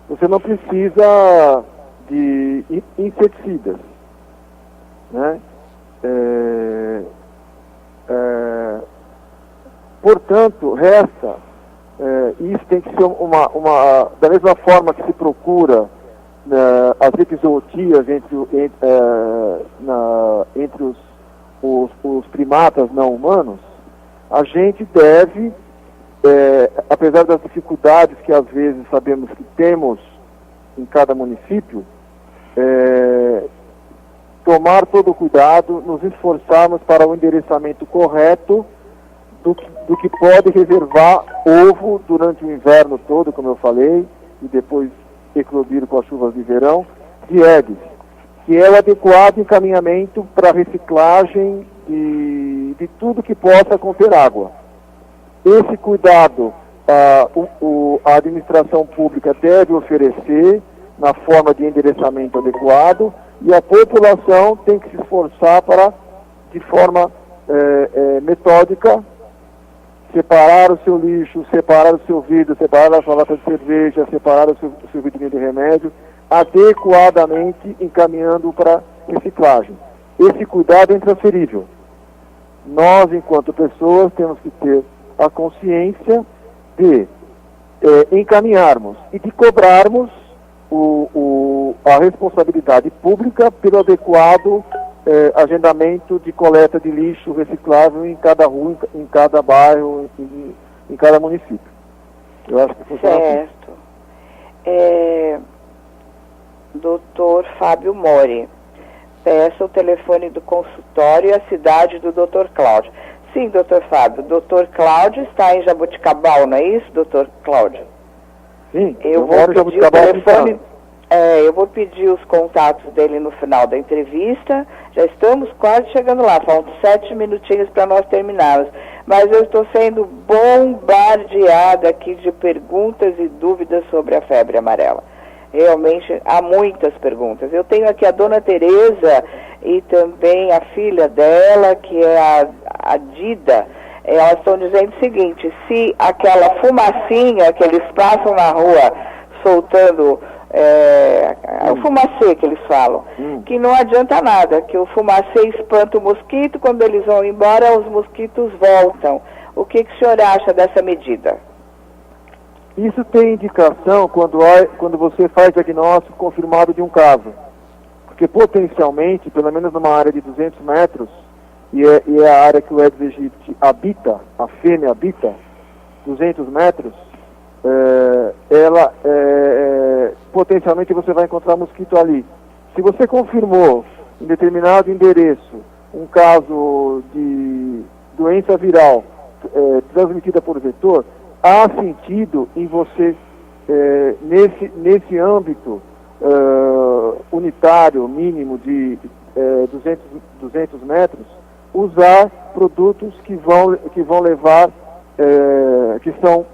Speaker 4: você não precisa de inseticidas, né? Portanto, resta, isso tem que ser da mesma forma que se procura as epizootias entre os primatas não humanos, a gente deve, apesar das dificuldades que às vezes sabemos que temos em cada município, tomar todo o cuidado, nos esforçarmos para o endereçamento correto do que pode reservar ovo durante o inverno todo, como eu falei, e depois eclodir com as chuvas de verão, de Aedes, que é o adequado encaminhamento para reciclagem de tudo que possa conter água. Esse cuidado a administração pública deve oferecer na forma de endereçamento adequado e a população tem que se esforçar para, de forma metódica, separar o seu lixo, separar o seu vidro, separar a sua lata de cerveja, separar o seu vidrinho de remédio, adequadamente encaminhando para reciclagem. Esse cuidado é intransferível. Nós, enquanto pessoas, temos que ter a consciência de encaminharmos e de cobrarmos a responsabilidade pública pelo adequado agendamento de coleta de lixo reciclável em cada rua, em cada bairro, em cada município. Eu acho que funciona assim.
Speaker 3: Certo. Doutor Fábio Mori, peça o telefone do consultório e a cidade do doutor Cláudio. Sim, doutor Fábio, o doutor Cláudio está em Jaboticabal, não é isso, doutor Cláudio?
Speaker 4: Sim,
Speaker 3: eu vou pedir o telefone. Eu vou pedir os contatos dele no final da entrevista. Já estamos quase chegando lá, faltam 7 minutinhos para nós terminarmos. Mas eu estou sendo bombardeada aqui de perguntas e dúvidas sobre a febre amarela. Realmente há muitas perguntas. Eu tenho aqui a dona Tereza e também a filha dela, que é a Dida. Elas estão dizendo o seguinte: se aquela fumacinha que eles passam na rua soltando, o fumacê que eles falam, que não adianta nada, que o fumacê espanta o mosquito, quando eles vão embora os mosquitos voltam. O que o senhor acha dessa medida?
Speaker 4: Isso tem indicação quando você faz diagnóstico confirmado de um caso. Porque potencialmente, pelo menos numa área de 200 metros, e é a área que o Aedes aegypti habita, a fêmea habita, 200 metros, potencialmente você vai encontrar mosquito ali. Se você confirmou em determinado endereço um caso de doença viral transmitida por vetor, há sentido em você, nesse âmbito unitário mínimo de 200 metros, usar produtos que vão levar, que são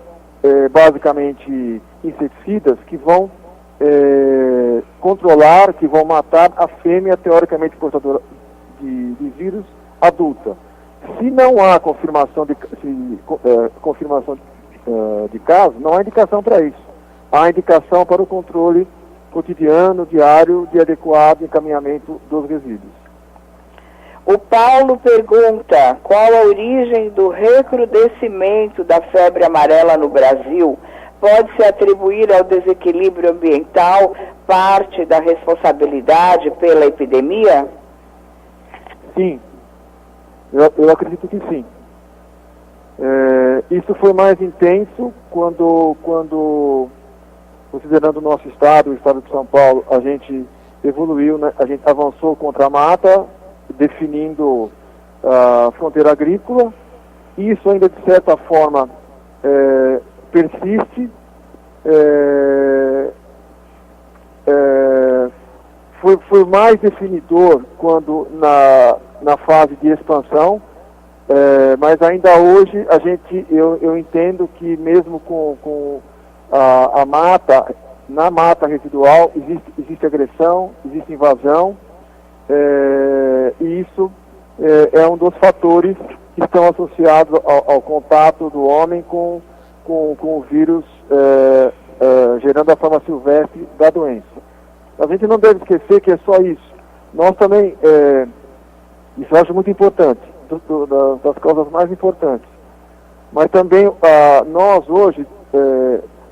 Speaker 4: basicamente inseticidas, que vão controlar, que vão matar a fêmea teoricamente portadora de vírus adulta. Se não há confirmação de caso, não há indicação para isso. Há indicação para o controle cotidiano, diário, de adequado encaminhamento dos resíduos.
Speaker 3: O Paulo pergunta qual a origem do recrudescimento da febre amarela no Brasil. Pode-se atribuir ao desequilíbrio ambiental parte da responsabilidade pela epidemia?
Speaker 4: Sim, eu acredito que sim. Isso foi mais intenso quando, considerando o nosso estado, o estado de São Paulo, a gente evoluiu, né? A gente avançou contra a mata, definindo a fronteira agrícola. Isso ainda, de certa forma, persiste. Foi mais definidor quando na fase de expansão, mas ainda hoje eu entendo que mesmo com a mata, na mata residual existe agressão, existe invasão, e isso é um dos fatores que estão associados ao contato do homem com o vírus, gerando a forma silvestre da doença. A gente não deve esquecer que é só isso. Nós também, isso eu acho muito importante, das causas mais importantes. Mas também nós hoje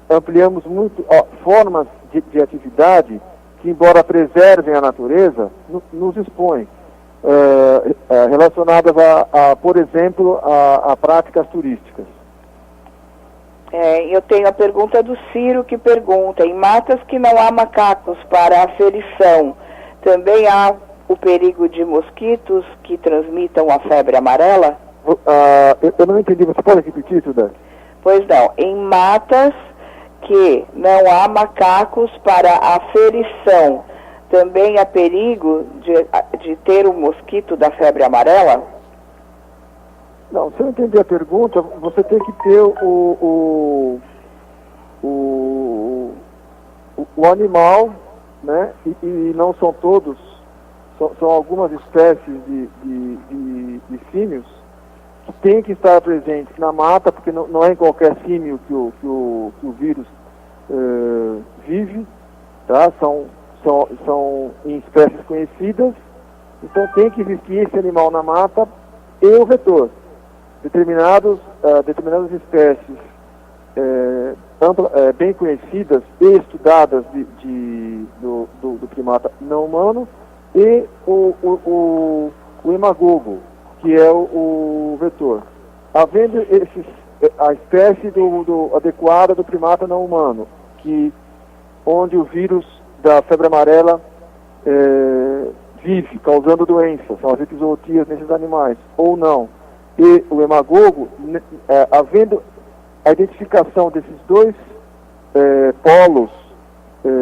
Speaker 4: ampliamos muito formas de atividade que, embora preservem a natureza, nos expõem, relacionadas por exemplo, a práticas turísticas.
Speaker 3: Eu tenho a pergunta do Ciro, que pergunta: em matas que não há macacos para aferição, também há o perigo de mosquitos que transmitam a febre amarela?
Speaker 4: Eu não entendi, você pode repetir, Sudete?
Speaker 3: Pois não, em matas que não há macacos para aferição, também há perigo de ter o mosquito da febre amarela?
Speaker 4: Não, se eu entender a pergunta, você tem que ter o animal, né? E não são todos, são algumas espécies de símios que têm que estar presentes na mata, porque não é em qualquer símio que o vírus vive, tá? São em espécies conhecidas, então tem que existir esse animal na mata e o vetor. Determinadas espécies bem conhecidas e estudadas do primata não humano, e o imagogo, que é o vetor. Havendo a espécie adequada do primata não humano, onde o vírus da febre amarela vive, causando doenças, são as epizootias nesses animais, ou não, e o imagogo, havendo a identificação desses dois polos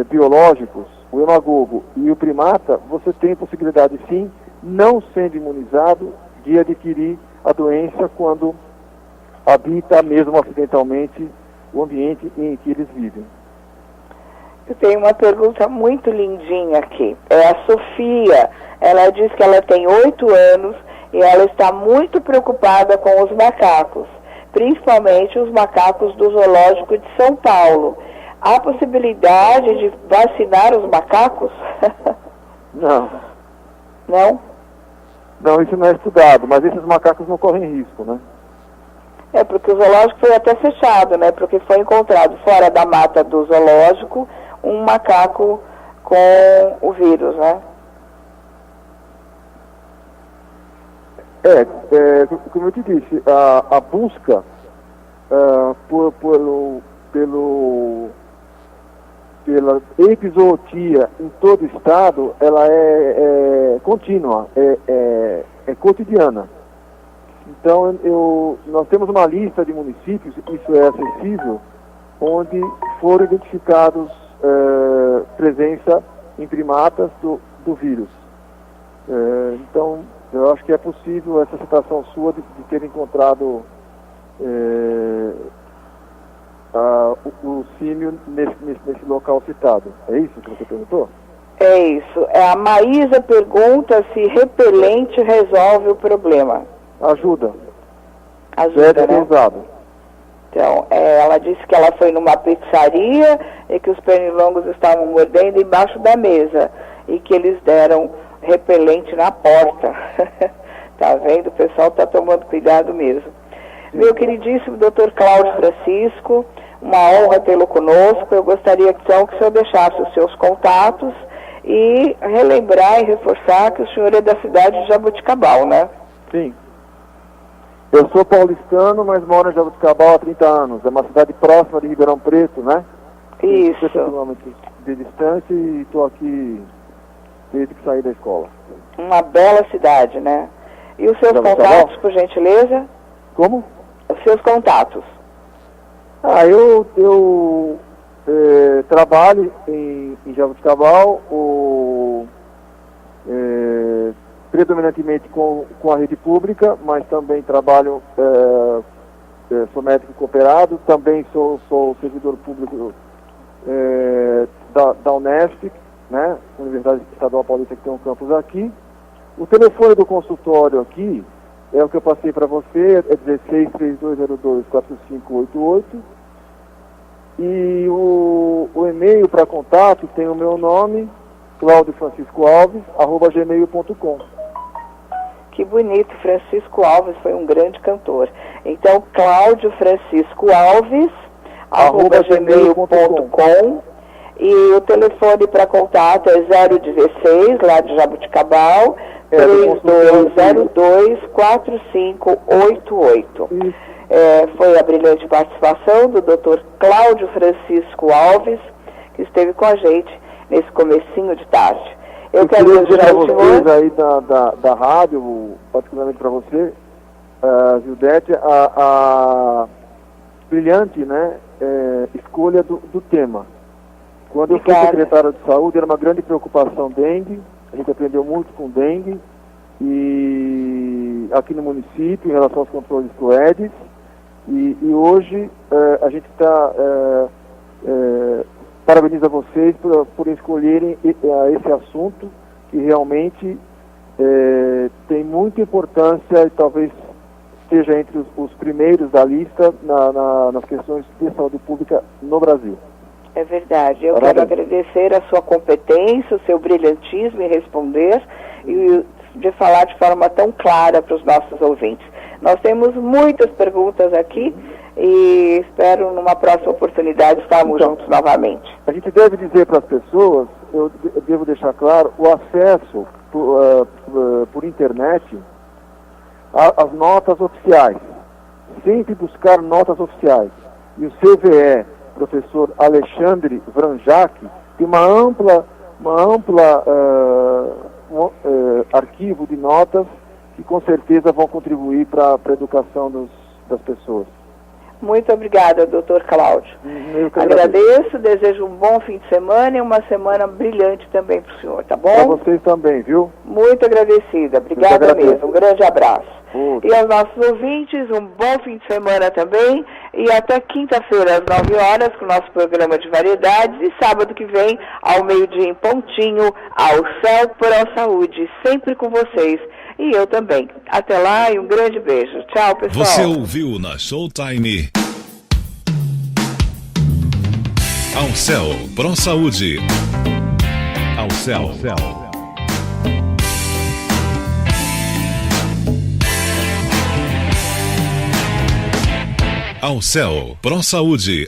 Speaker 4: biológicos, o imagogo e o primata, você tem possibilidade, sim, não sendo imunizado, de adquirir a doença quando habita mesmo acidentalmente o ambiente em que eles vivem.
Speaker 3: Eu tenho uma pergunta muito lindinha aqui. É a Sofia. Ela diz que ela tem 8 anos e ela está muito preocupada com os macacos, principalmente os macacos do Zoológico de São Paulo. Há possibilidade de vacinar os macacos?
Speaker 4: Não.
Speaker 3: Não?
Speaker 4: Não, isso não é estudado, mas esses macacos não correm risco, né?
Speaker 3: Porque o zoológico foi até fechado, né? Porque foi encontrado fora da mata do zoológico um macaco com o vírus, né?
Speaker 4: Como eu te disse, a busca pela epizootia em todo o estado, ela é contínua, é cotidiana. Então, nós temos uma lista de municípios, isso é acessível, onde foram identificados presença em primatas do vírus. Então, eu acho que é possível essa citação sua de ter encontrado o símio nesse local citado. É isso que você perguntou?
Speaker 3: É isso. A Maísa pergunta se repelente resolve o problema.
Speaker 4: Ajuda.
Speaker 3: Ajuda,
Speaker 4: Deve ser usado.
Speaker 3: Então, ela disse que ela foi numa pizzaria e que os pernilongos estavam mordendo embaixo da mesa e que eles deram repelente na porta. Tá vendo? O pessoal está tomando cuidado mesmo. Meu queridíssimo Dr. Cláudio Francisco, uma honra tê-lo conosco. Eu gostaria então que o senhor deixasse os seus contatos e relembrar e reforçar que o senhor é da cidade de Jaboticabal, né?
Speaker 4: Sim. Eu sou paulistano, mas moro em Jaboticabal há 30 anos. É uma cidade próxima de Ribeirão Preto, né?
Speaker 3: Isso.
Speaker 4: 50 quilômetros de distância e estou aqui desde que saí da escola.
Speaker 3: Uma bela cidade, né? E os seus
Speaker 4: Jaboticabal?
Speaker 3: contatos, por gentileza?
Speaker 4: Como?
Speaker 3: Os seus contatos.
Speaker 4: Eu trabalho em Jaboticabal, predominantemente com a rede pública, mas também trabalho, sou médico cooperado, também sou servidor público da Unesp, né, Universidade Estadual Paulista, que tem um campus aqui. O telefone do consultório aqui é o que eu passei para você, é 16-3202-4588. E o e-mail para contato tem o meu nome, claudiofranciscoalves@gmail.com.
Speaker 3: Que bonito, Francisco Alves foi um grande cantor. Então, Cláudio Francisco Alves, @gmail.com. E o telefone para contato é 016, lá de Jaboticabal, 3202-4588. Foi a brilhante participação do Dr. Cláudio Francisco Alves, que esteve com a gente nesse comecinho de tarde. Eu quero
Speaker 4: dizer para
Speaker 3: ao
Speaker 4: vocês
Speaker 3: senhor...
Speaker 4: aí da rádio, particularmente para você, Gildete, a brilhante, né, escolha do tema. Quando eu fui secretário de saúde, era uma grande preocupação dengue, a gente aprendeu muito com dengue, e aqui no município, em relação aos controles do Aedes, e hoje a gente está... parabenizo a vocês por escolherem esse assunto, que realmente tem muita importância e talvez esteja entre os primeiros da lista nas questões de saúde pública no Brasil.
Speaker 3: É verdade. Eu quero agradecer a sua competência, o seu brilhantismo em responder e de falar de forma tão clara para os nossos ouvintes. Nós temos muitas perguntas aqui e espero numa próxima oportunidade estarmos juntos novamente.
Speaker 4: A gente deve dizer para as pessoas, eu devo deixar claro, o acesso por internet às notas oficiais. Sempre buscar notas oficiais. E o CVE, professor Alexandre Vranjac, tem uma ampla arquivo de notas que com certeza vão contribuir para a educação das pessoas.
Speaker 3: Muito obrigada, doutor Cláudio. Agradeço, desejo um bom fim de semana e uma semana brilhante também para o senhor, tá bom?
Speaker 4: Para vocês também, viu?
Speaker 3: Muito agradecida, obrigada mesmo, um grande abraço.
Speaker 4: Outro.
Speaker 3: E aos nossos ouvintes, um bom fim de semana também, e até quinta-feira às 9 horas com o nosso programa de variedades, e sábado que vem, ao meio-dia em pontinho, ao Céu Pro Saúde, sempre com vocês. E eu também. Até lá e um grande beijo. Tchau, pessoal.
Speaker 2: Você ouviu na Showtime Ao Céu Pro Saúde. Ao Céu. Ao Céu Pro Saúde.